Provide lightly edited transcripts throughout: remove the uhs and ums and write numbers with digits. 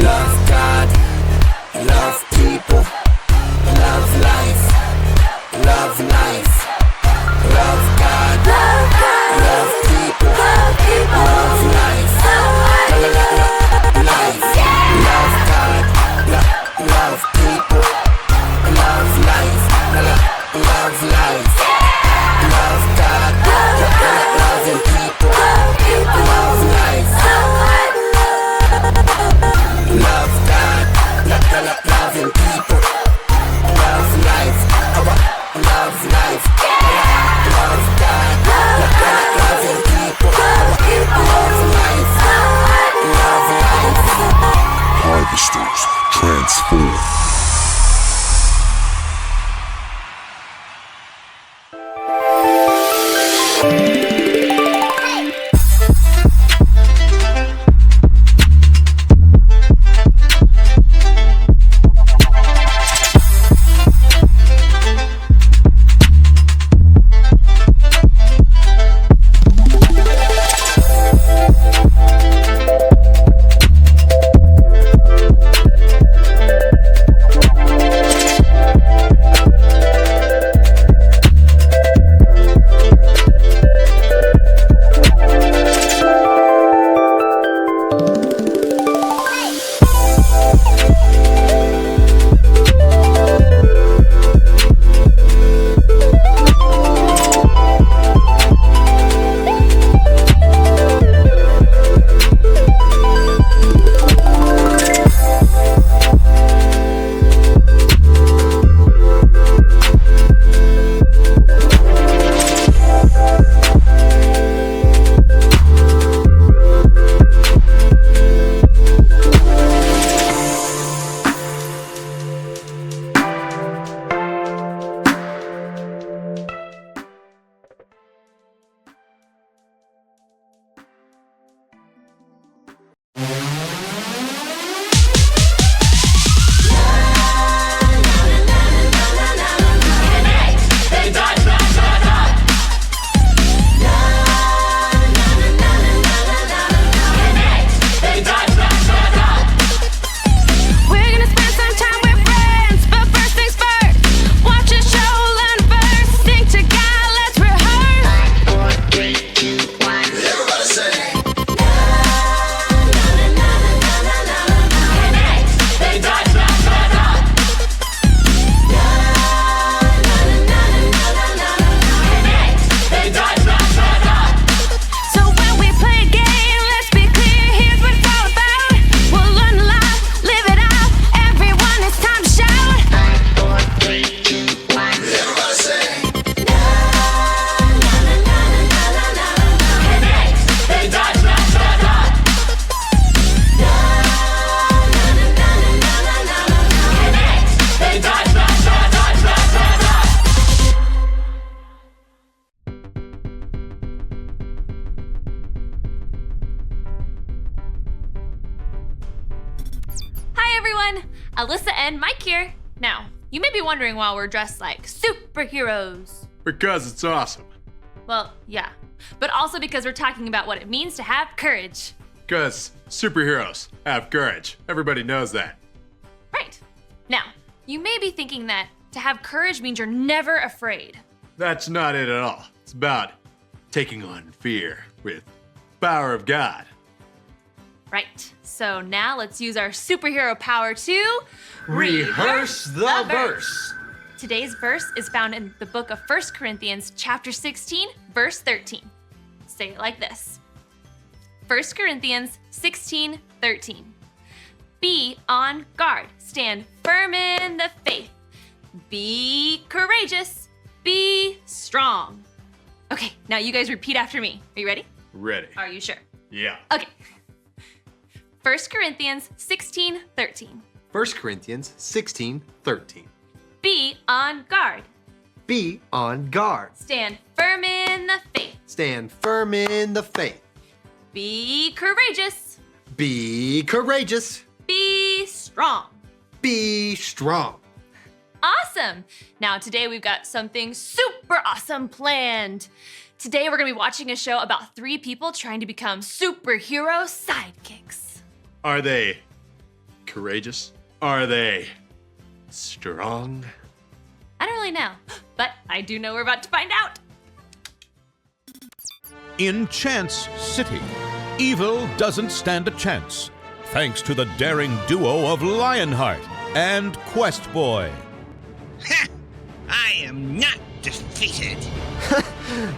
Love God, love people, love life, love life. Love God, love people, love life, life. Love God, love people, love life, love life. Love God, loving people, love life. Love God, loving people, love life, love life. Love God, loving people, love life, love life. Harvesters transform. Alyssa and Mike here. Now, you may be wondering why we're dressed like superheroes. Because it's awesome. Well, yeah, but also because we're talking about what it means to have courage. Because superheroes have courage. Everybody knows that. Right. Now, you may be thinking that to have courage means you're never afraid. That's not it at all. It's about taking on fear with power of God. Right. So now let's use our superhero power to Rehearse the verse. Today's verse is found in the book of 1 Corinthians chapter 16, verse 13. Say it like this. 1 Corinthians 16, 13. Be on guard. Stand firm in the faith. Be courageous. Be strong. Okay, now you guys repeat after me. Are you ready? Ready. Are you sure? Yeah. Okay. 1 Corinthians 16, 13. 1 Corinthians 16, 13. Be on guard. Be on guard. Stand firm in the faith. Stand firm in the faith. Be courageous. Be courageous. Be strong. Be strong. Awesome! Now today we've got something super awesome planned. Today we're gonna be watching a show about 3 people trying to become superhero sidekicks. Are they courageous? Are they strong? I don't really know, but I do know we're about to find out. In Chance City, evil doesn't stand a chance, thanks to the daring duo of Lionheart and Quest Boy. I am not defeated.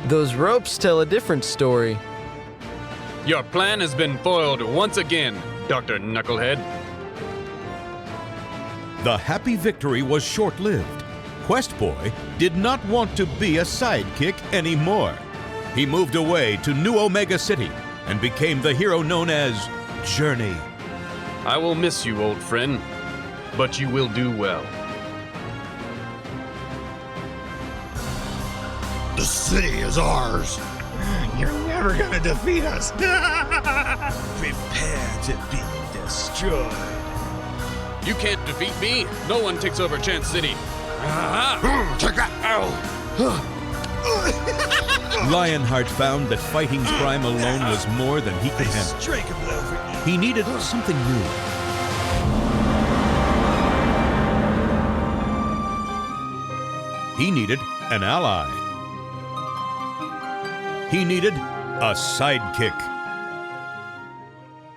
Those ropes tell a different story. Your plan has been foiled once again, Dr. Knucklehead. The happy victory was short-lived. Quest Boy did not want to be a sidekick anymore. He moved away to New Omega City and became the hero known as Journey. I will miss you, old friend, but you will do well. The city is ours. You're never gonna defeat us. Prepare to be destroyed. You can't defeat me. No one takes over Chance City. Check that out. Lionheart found that fighting crime alone was more than he could handle. Strike him over. He needed something new. He needed an ally. He needed a sidekick.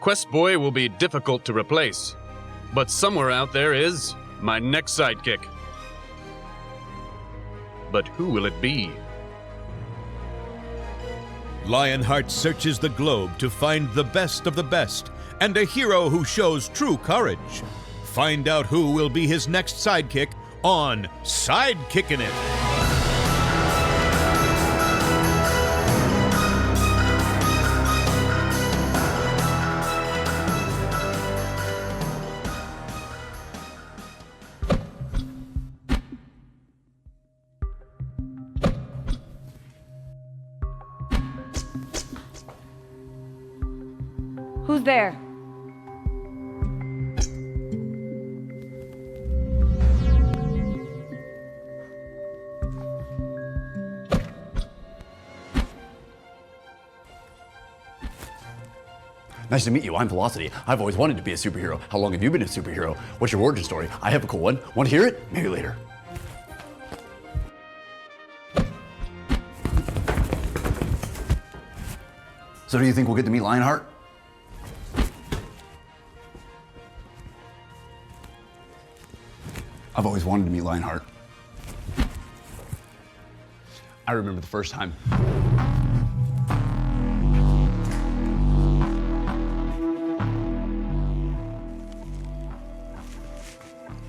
Quest Boy will be difficult to replace, but somewhere out there is my next sidekick. But who will it be? Lionheart searches the globe to find the best of the best and a hero who shows true courage. Find out who will be his next sidekick on Sidekickin' It. Who's there? Nice to meet you. I'm Velocity. I've always wanted to be a superhero. How long have you been a superhero? What's your origin story? I have a cool one. Want to hear it? Maybe later. So do you think we'll get to meet Lionheart? I've always wanted to meet Lionheart. I remember the first time.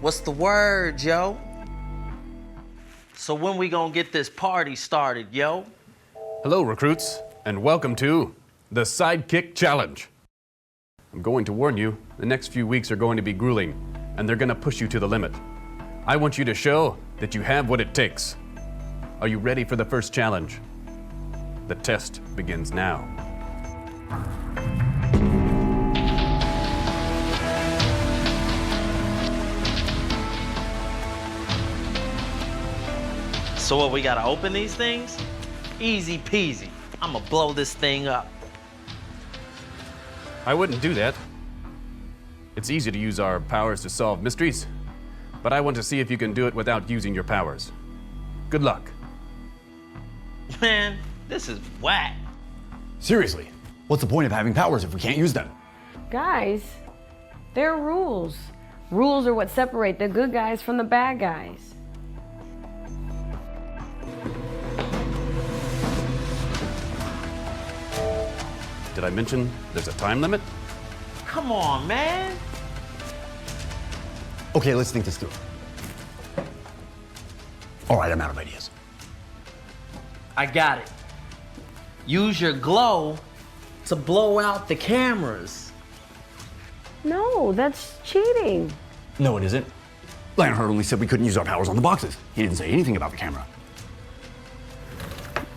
What's the word, yo? So when we gonna get this party started, yo? Hello, recruits, and welcome to the Sidekick Challenge. I'm going to warn you, the next few weeks are going to be grueling, and they're gonna push you to the limit. I want you to show that you have what it takes. Are you ready for the first challenge? The test begins now. So what, we gotta open these things? Easy peasy. I'ma blow this thing up. I wouldn't do that. It's easy to use our powers to solve mysteries, but I want to see if you can do it without using your powers. Good luck. Man, this is whack. Seriously, what's the point of having powers if we can't use them? Guys, there are rules. Rules are what separate the good guys from the bad guys. Did I mention there's a time limit? Come on, man. Okay, let's think this through. All right, I'm out of ideas. I got it. Use your glow to blow out the cameras. No, that's cheating. No, it isn't. Lionheart only said we couldn't use our powers on the boxes. He didn't say anything about the camera.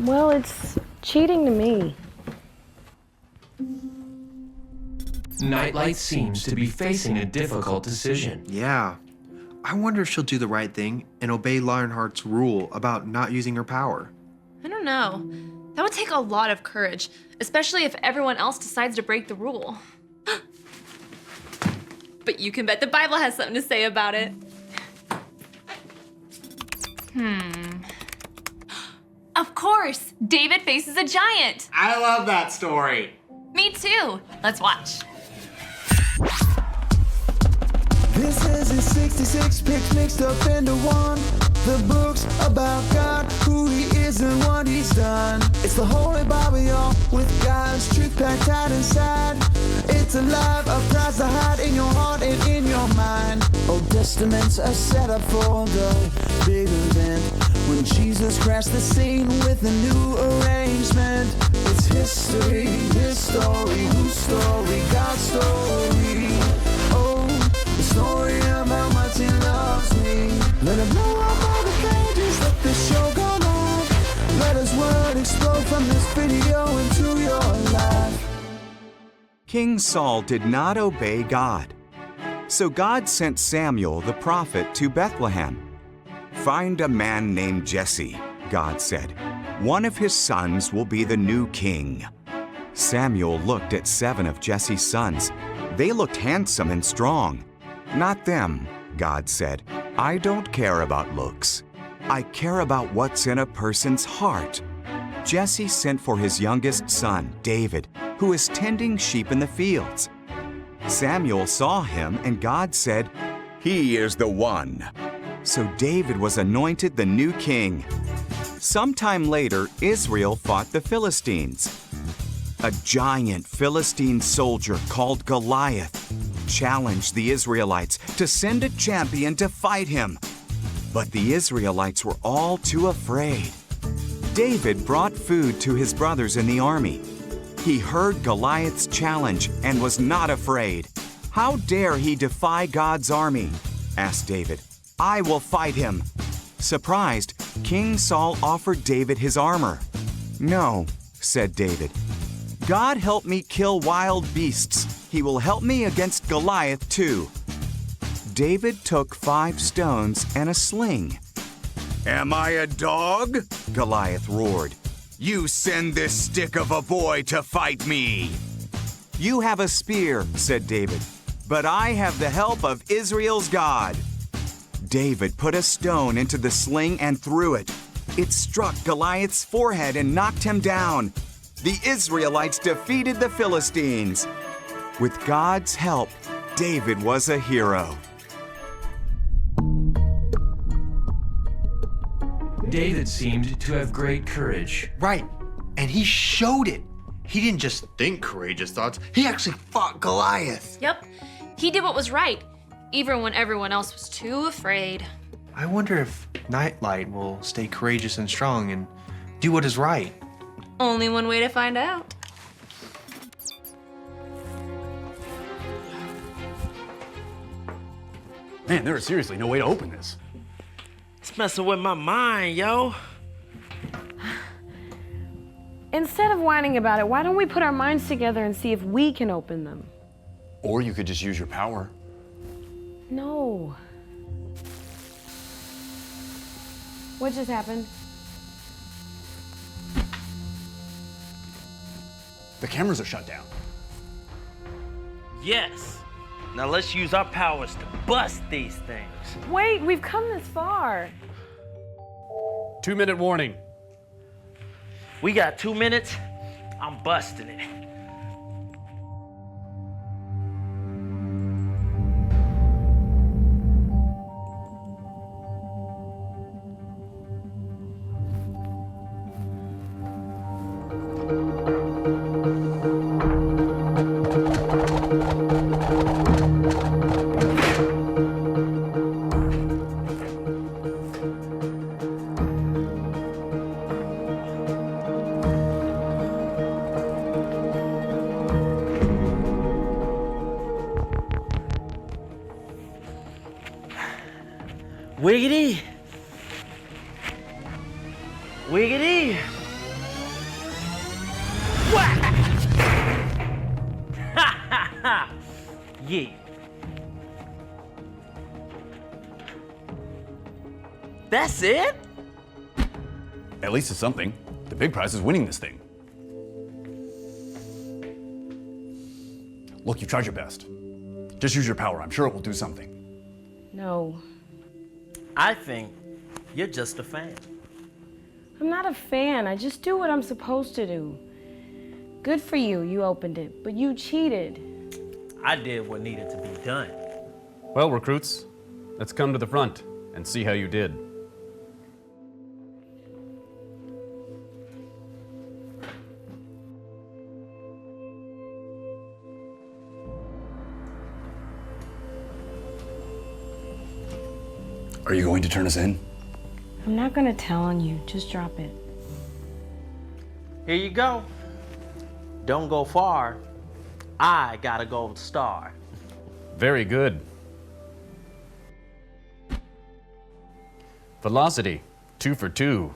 Well, it's cheating to me. Nightlight seems to be facing a difficult decision. Yeah. I wonder if she'll do the right thing and obey Lionheart's rule about not using her power. I don't know. That would take a lot of courage, especially if everyone else decides to break the rule. but you can bet the Bible has something to say about it. Of course, David faces a giant. I love that story. Me too. Let's watch. This is his 66 picks mixed up into one. The books about God, who he is and what he's done. It's the Holy Bible, y'all, with God's truth packed tight inside. It's alive, a prize to hide in your heart and in your mind. Old Testaments are set up for the big event when Jesus crashed the scene with a new arrangement. It's history, his story, whose story, God's story. Oh, the story of how much he loves me. Let it blow up all the pages, let the show go on. Let his word explode from this video into your life. King Saul did not obey God. So God sent Samuel the prophet to Bethlehem. Find a man named Jesse, God said. One of his sons will be the new king. Samuel looked at 7 of Jesse's sons. They looked handsome and strong. Not them, God said. I don't care about looks. I care about what's in a person's heart. Jesse sent for his youngest son, David, who is tending sheep in the fields. Samuel saw him, and God said, "He is the one." So David was anointed the new king. Sometime later, Israel fought the Philistines. A giant Philistine soldier called Goliath challenged the Israelites to send a champion to fight him. But the Israelites were all too afraid. David brought food to his brothers in the army. He heard Goliath's challenge and was not afraid. "How dare he defy God's army?" asked David. "I will fight him." Surprised, King Saul offered David his armor. "No," said David. "God helped me kill wild beasts. He will help me against Goliath too." David took 5 stones and a sling. "Am I a dog?" Goliath roared. "You send this stick of a boy to fight me." "You have a spear," said David, "but I have the help of Israel's God." David put a stone into the sling and threw it. It struck Goliath's forehead and knocked him down. The Israelites defeated the Philistines. With God's help, David was a hero. David seemed to have great courage. Right, and he showed it. He didn't just think courageous thoughts, he actually fought Goliath. Yep, he did what was right, even when everyone else was too afraid. I wonder if Nightlight will stay courageous and strong and do what is right. Only one way to find out. Man, there is seriously no way to open this. It's messing with my mind, yo. Instead of whining about it, why don't we put our minds together and see if we can open them? Or you could just use your power. No. What just happened? The cameras are shut down. Yes. Now let's use our powers to bust these things. Wait, we've come this far. 2-minute warning. We got 2 minutes. I'm busting it. Wiggity. Wiggity. Whack! Ha ha ha! Yeah. That's it? At least it's something. The big prize is winning this thing. Look, you've tried your best. Just use your power. I'm sure it will do something. No, I think you're just a fan. I'm not a fan. I just do what I'm supposed to do. Good for you, you opened it, but you cheated. I did what needed to be done. Well, recruits, let's come to the front and see how you did. Are you going to turn us in? I'm not gonna tell on you, just drop it. Here you go. Don't go far. I got a gold star. Very good. Velocity, 2 for 2.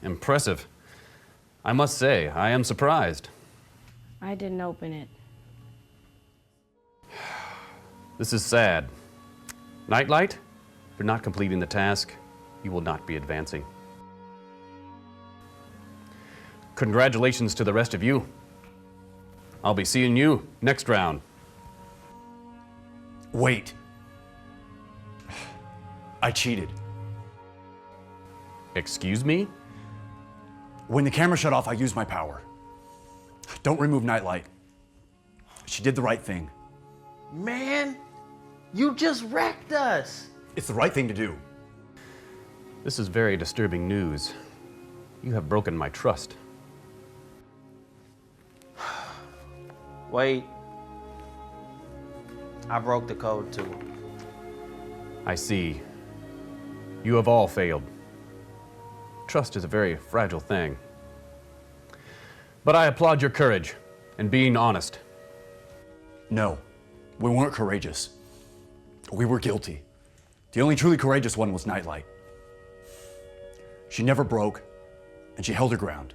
Impressive. I must say, I am surprised. I didn't open it. This is sad. Nightlight, for not completing the task, you will not be advancing. Congratulations to the rest of you. I'll be seeing you next round. Wait. I cheated. Excuse me? When the camera shut off, I used my power. Don't remove Nightlight. She did the right thing. Man, you just wrecked us. It's the right thing to do. This is very disturbing news. You have broken my trust. Wait. I broke the code too. I see. You have all failed. Trust is a very fragile thing. But I applaud your courage and being honest. No, we weren't courageous. We were guilty. The only truly courageous one was Nightlight. She never broke, and she held her ground.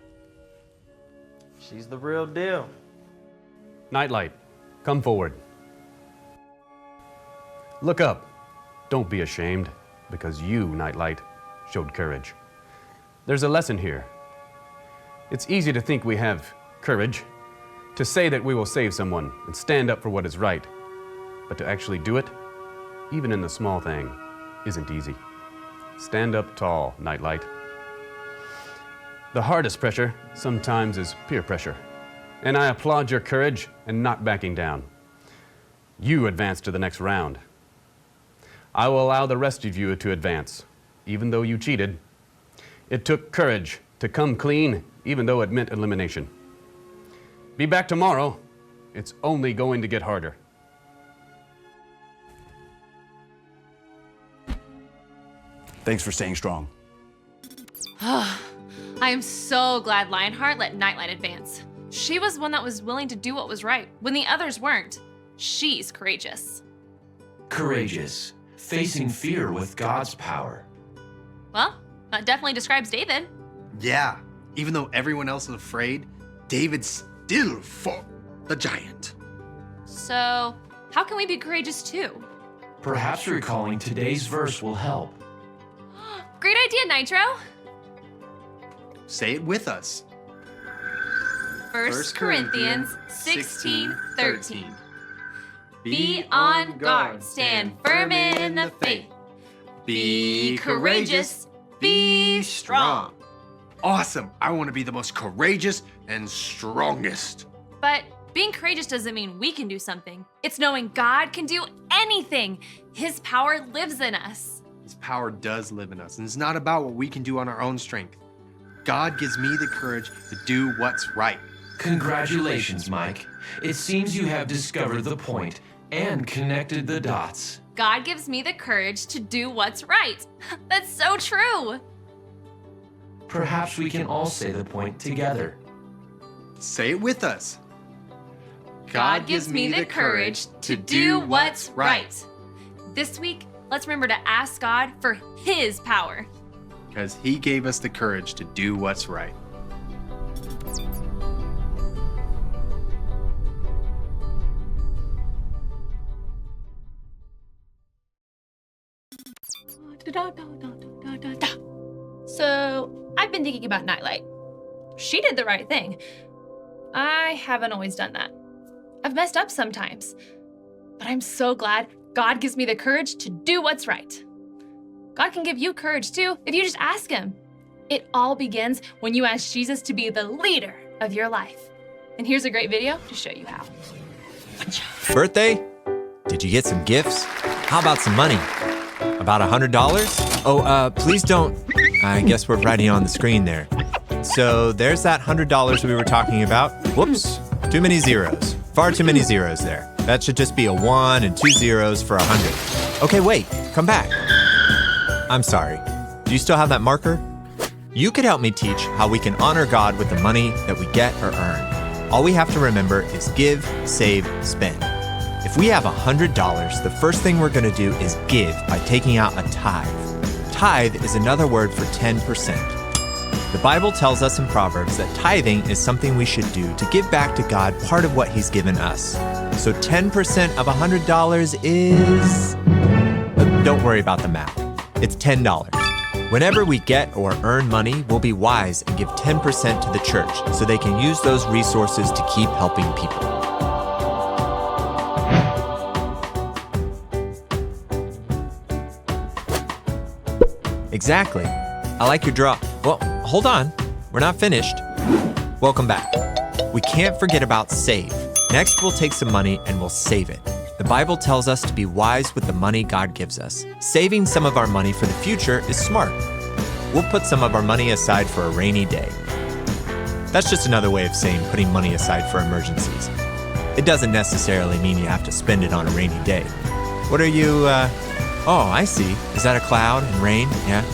She's the real deal. Nightlight, come forward. Look up. Don't be ashamed, because you, Nightlight, showed courage. There's a lesson here. It's easy to think we have courage, to say that we will save someone and stand up for what is right. But to actually do it, even in the small thing, isn't easy. Stand up tall, Nightlight. The hardest pressure sometimes is peer pressure, and I applaud your courage and not backing down. You advance to the next round. I will allow the rest of you to advance, even though you cheated. It took courage to come clean, even though it meant elimination. Be back tomorrow. It's only going to get harder. Thanks for staying strong. I am so glad Lionheart let Nightlight advance. She was one that was willing to do what was right when the others weren't. She's courageous. Courageous, facing fear with God's power. Well, that definitely describes David. Yeah, even though everyone else is afraid, David still fought the giant. So, how can we be courageous too? Perhaps recalling today's verse will help. Great idea, Nitro. Say it with us. 1 Corinthians 16:13. Be on guard, stand firm in the faith. Be courageous, be strong. Awesome. I want to be the most courageous and strongest. But being courageous doesn't mean we can do something. It's knowing God can do anything. His power lives in us. His power does live in us, and it's not about what we can do on our own strength. God gives me the courage to do what's right. Congratulations, Mike. It seems you have discovered the point and connected the dots. God gives me the courage to do what's right. That's so true. Perhaps we can all say the point together. Say it with us. God gives me the courage to do what's right. This week, let's remember to ask God for His power. Because He gave us the courage to do what's right. So, I've been thinking about Nightlight. She did the right thing. I haven't always done that. I've messed up sometimes. but I'm so glad God gives me the courage to do what's right. God can give you courage too if you just ask Him. It all begins when you ask Jesus to be the leader of your life. And here's a great video to show you how. Birthday? Did you get some gifts? How about some money? About $100? Oh, please don't. I guess we're writing on the screen there. So there's that $100 we were talking about. Whoops, too many zeros. Far too many zeros there. That should just be a 1 and 2 zeros for 100. Okay, wait, come back. I'm sorry. Do you still have that marker? You could help me teach how we can honor God with the money that we get or earn. All we have to remember is give, save, spend. If we have $100, the first thing we're going to do is give by taking out a tithe. Tithe is another word for 10%. The Bible tells us in Proverbs that tithing is something we should do to give back to God part of what He's given us. So 10% of $100 is... don't worry about the math. It's $10. Whenever we get or earn money, we'll be wise and give 10% to the church so they can use those resources to keep helping people. Exactly. I like your draw. Well, hold on. We're not finished. Welcome back. We can't forget about save. Next, we'll take some money and we'll save it. The Bible tells us to be wise with the money God gives us. Saving some of our money for the future is smart. We'll put some of our money aside for a rainy day. That's just another way of saying putting money aside for emergencies. It doesn't necessarily mean you have to spend it on a rainy day. What are you, oh, I see. Is that a cloud and rain? Yeah.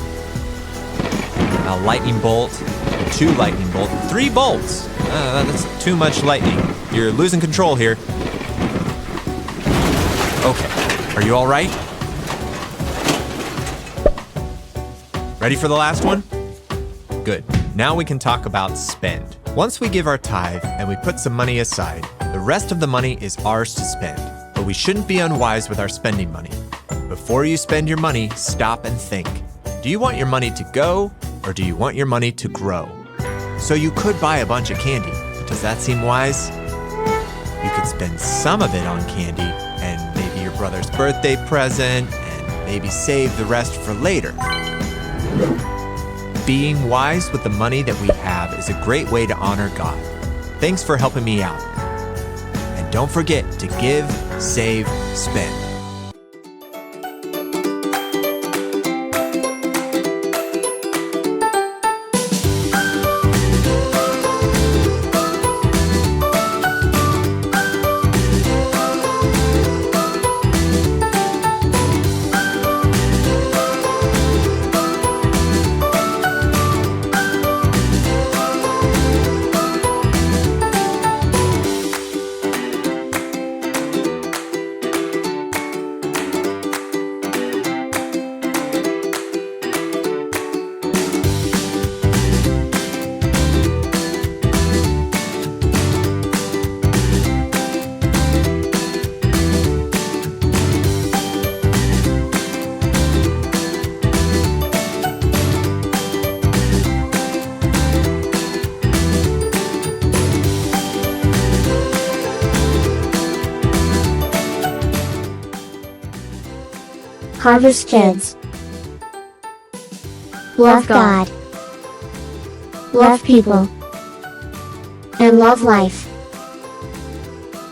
A lightning bolt, 2 lightning bolts, 3 bolts. That's too much lightning. You're losing control here. Okay, are you all right? Ready for the last one? Good. Now we can talk about spend. Once we give our tithe and we put some money aside, the rest of the money is ours to spend. But we shouldn't be unwise with our spending money. Before you spend your money, stop and think. Do you want your money to go, or do you want your money to grow? So you could buy a bunch of candy, but does that seem wise? You could spend some of it on candy and maybe your brother's birthday present and maybe save the rest for later. Being wise with the money that we have is a great way to honor God. Thanks for helping me out. And don't forget to give, save, spend. Harvest Kids. Love God. Love people. And love life.